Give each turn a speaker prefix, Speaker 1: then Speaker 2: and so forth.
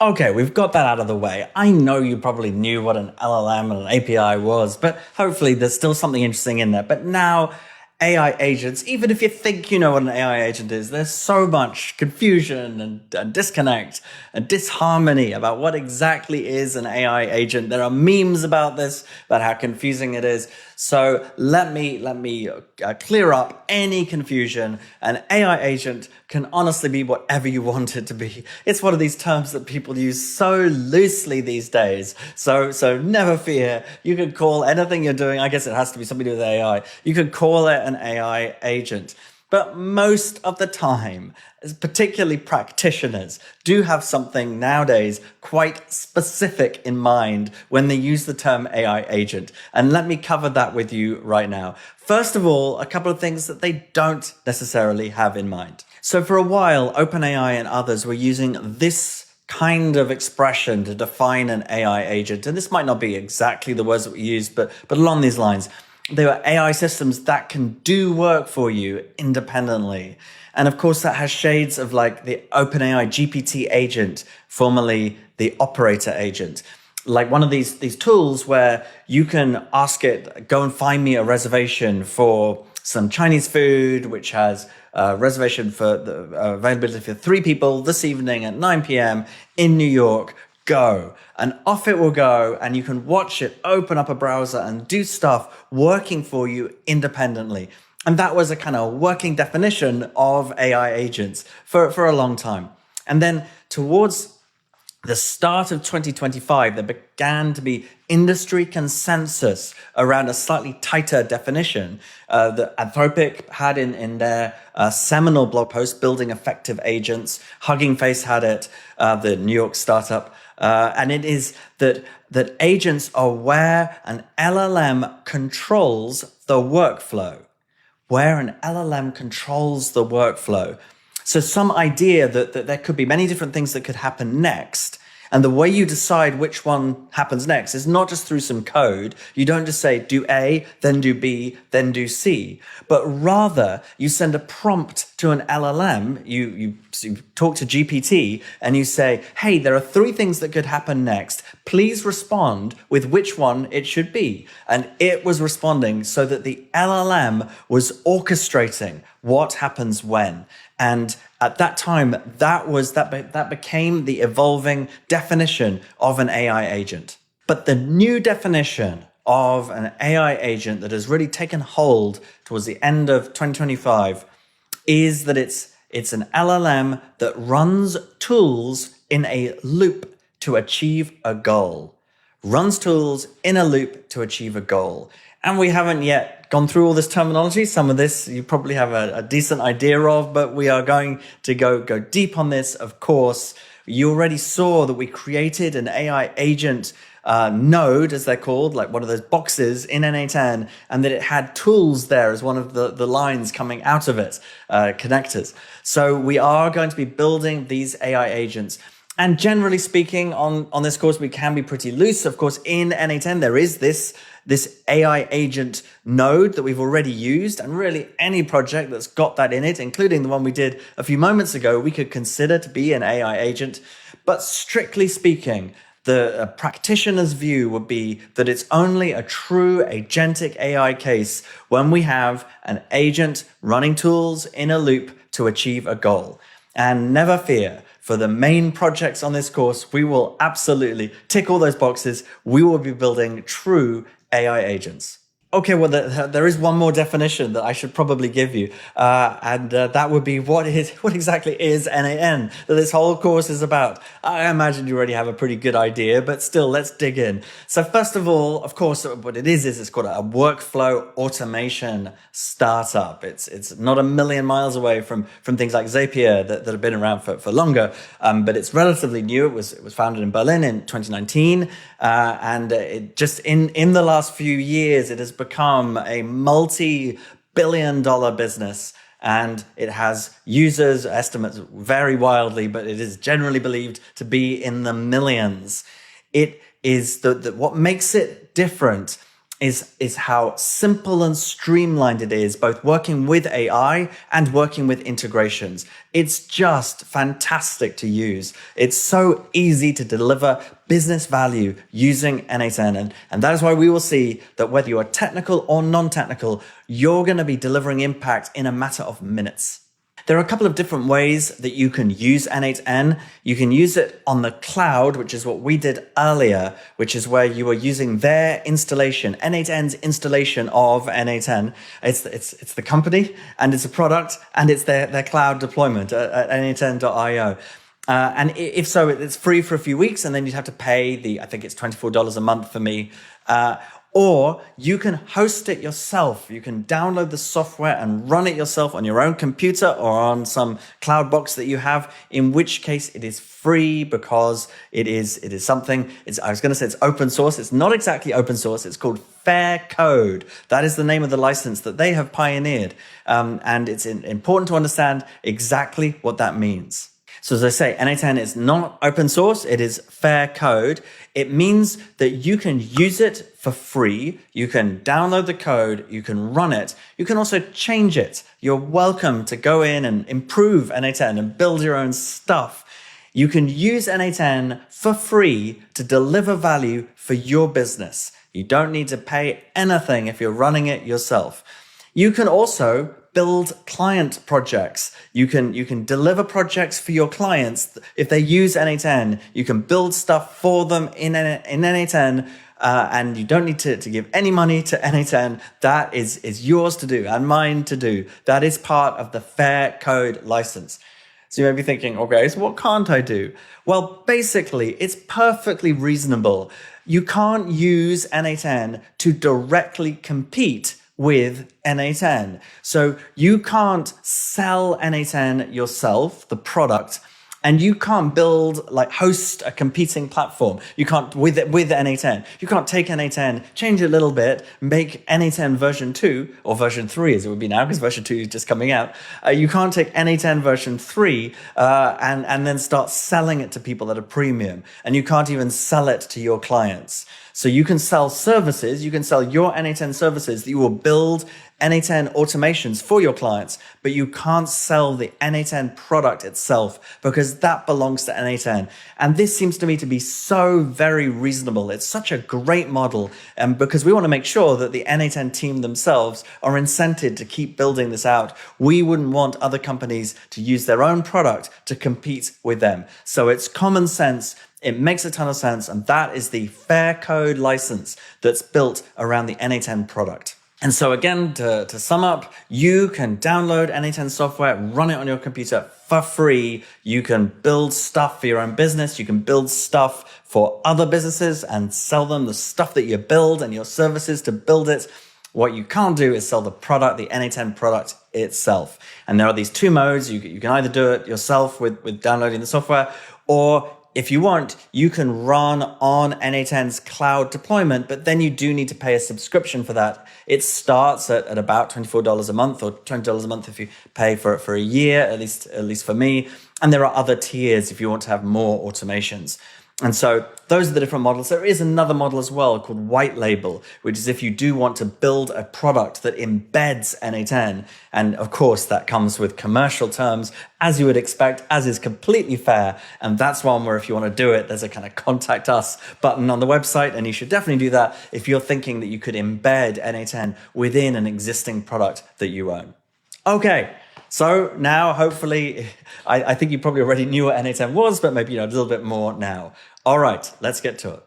Speaker 1: Okay, we've got that out of the way. I know you probably knew what an LLM and an API was, but hopefully there's still something interesting in there. But now AI agents, even if you think you know what an AI agent is, there's so much confusion and disconnect and disharmony about what exactly is an AI agent. There are memes about this, about how confusing it is. So let me clear up any confusion. An AI agent can honestly be whatever you want it to be. It's one of these terms that people use so loosely these days. So never fear. You can call anything you're doing. I guess it has to be something to do with AI. You could call it an AI agent. But most of the time, particularly practitioners, do have something nowadays quite specific in mind when they use the term AI agent. And let me cover that with you right now. First of all, a couple of things that they don't necessarily have in mind. So for a while, OpenAI and others were using this kind of expression to define an AI agent. And this might not be exactly the words that we use, but along these lines. They were AI systems that can do work for you independently. And of course, that has shades of like the OpenAI GPT agent, formerly the operator agent. Like one of these tools where you can ask it, go and find me a reservation for some Chinese food, which has a reservation for the availability for 3 people this evening at 9 p.m. in New York. Go. And off it will go, and you can watch it open up a browser and do stuff working for you independently. And that was a kind of working definition of AI agents for a long time. And then towards the start of 2025, there began to be industry consensus around a slightly tighter definition that Anthropic had in their seminal blog post, Building Effective Agents. Hugging Face had it, the New York startup. And it is that agents are where an LLM controls the workflow. Where an LLM controls the workflow. So some idea that there could be many different things that could happen next. And the way you decide which one happens next is not just through some code. You don't just say, do A, then do B, then do C. But rather, you send a prompt to an LLM. You talk to GPT and you say, hey, there are 3 things that could happen next. Please respond with which one it should be. And it was responding so that the LLM was orchestrating what happens when. And at that time, that became the evolving definition of an AI agent. But the new definition of an AI agent that has really taken hold towards the end of 2025 is that it's an LLM that runs tools in a loop to achieve a goal. Runs tools in a loop to achieve a goal. And we haven't yet gone through all this terminology. Some of this you probably have a decent idea of, but we are going to go deep on this, of course. You already saw that we created an AI agent node, as they're called, like one of those boxes in n8n, and that it had tools there as one of the lines coming out of it, connectors. So we are going to be building these AI agents. And generally speaking, on this course, we can be pretty loose. Of course, in n8n, there is this AI agent node that we've already used, and really any project that's got that in it, including the one we did a few moments ago, we could consider to be an AI agent. But strictly speaking, the practitioner's view would be that it's only a true agentic AI case when we have an agent running tools in a loop to achieve a goal. And never fear, for the main projects on this course, we will absolutely tick all those boxes. We will be building true AI agents. Okay, well, there is one more definition that I should probably give you, and that would be what exactly is n8n that this whole course is about. I imagine you already have a pretty good idea, but still, let's dig in. So first of all, of course, what it is it's called a workflow automation startup. It's not a million miles away from things like Zapier that have been around for longer, but it's relatively new. It was founded in Berlin in 2019, and it just in the last few years, it has become a multi-billion-dollar business, and it has users, estimates vary wildly, but it is generally believed to be in the millions. It is what makes it different is how simple and streamlined it is, both working with AI and working with integrations. It's just fantastic to use. It's so easy to deliver business value using n8n. And that is why we will see that whether you are technical or non-technical, you're going to be delivering impact in a matter of minutes. There are a couple of different ways that you can use n8n. You can use it on the cloud, which is what we did earlier, which is where you are using their installation, n8n's installation of n8n. It's the company, and it's a product, and it's their cloud deployment at n8n.io. And if so, it's free for a few weeks, and then you'd have to pay I think it's $24 a month for me. Or you can host it yourself. You can download the software and run it yourself on your own computer or on some cloud box that you have, in which case it is free because it is something, I was going to say it's open source. It's not exactly open source. It's called FireCrawl. That is the name of the license that they have pioneered. And it's important to understand exactly what that means. So as I say, n8n is not open source, it is fair code. It means that you can use it for free, you can download the code, you can run it, you can also change it. You're welcome to go in and improve n8n and build your own stuff. You can use n8n for free to deliver value for your business. You don't need to pay anything if you're running it yourself. You can also build client projects. You can deliver projects for your clients. If they use n8n, you can build stuff for them in n8n, and you don't need to give any money to n8n. That is yours to do and mine to do. That is part of the Fair Code license. So you may be thinking, okay, so what can't I do? Well, basically, it's perfectly reasonable. You can't use n8n to directly compete with n8n. So you can't sell n8n yourself, the product, and you can't host a competing platform. You can't, with n8n, you can't take n8n, change it a little bit, make n8n version 2, or version 3 as it would be now, because version 2 is just coming out. You can't take n8n version 3 and then start selling it to people at a premium. And you can't even sell it to your clients. So you can sell services, you can sell your n8n services that you will build n8n automations for your clients, but you can't sell the n8n product itself because that belongs to n8n. And this seems to me to be so very reasonable. It's such a great model, because we want to make sure that the n8n team themselves are incented to keep building this out. We wouldn't want other companies to use their own product to compete with them. So it's common sense. It makes a ton of sense, and that is the Fair Code license that's built around the n8n product. And so again, to sum up, you can download n8n software, run it on your computer for free. You can build stuff for your own business. You can build stuff for other businesses and sell them the stuff that you build and your services to build it. What you can't do is sell the product, the n8n product itself. And there are these two modes. You can either do it yourself with downloading the software, or if you want, you can run on n8n's cloud deployment, but then you do need to pay a subscription for that. It starts at about $24 a month, or $20 a month if you pay for it for a year, at least for me. And there are other tiers if you want to have more automations. And so those are the different models. There is another model as well called white label, which is if you do want to build a product that embeds n8n. And of course, that comes with commercial terms, as you would expect, as is completely fair. And that's one where if you want to do it, there's a kind of contact us button on the website. And you should definitely do that if you're thinking that you could embed n8n within an existing product that you own. Okay. So now, hopefully, I think you probably already knew what n8n was, but maybe you know a little bit more now. All right, let's get to it.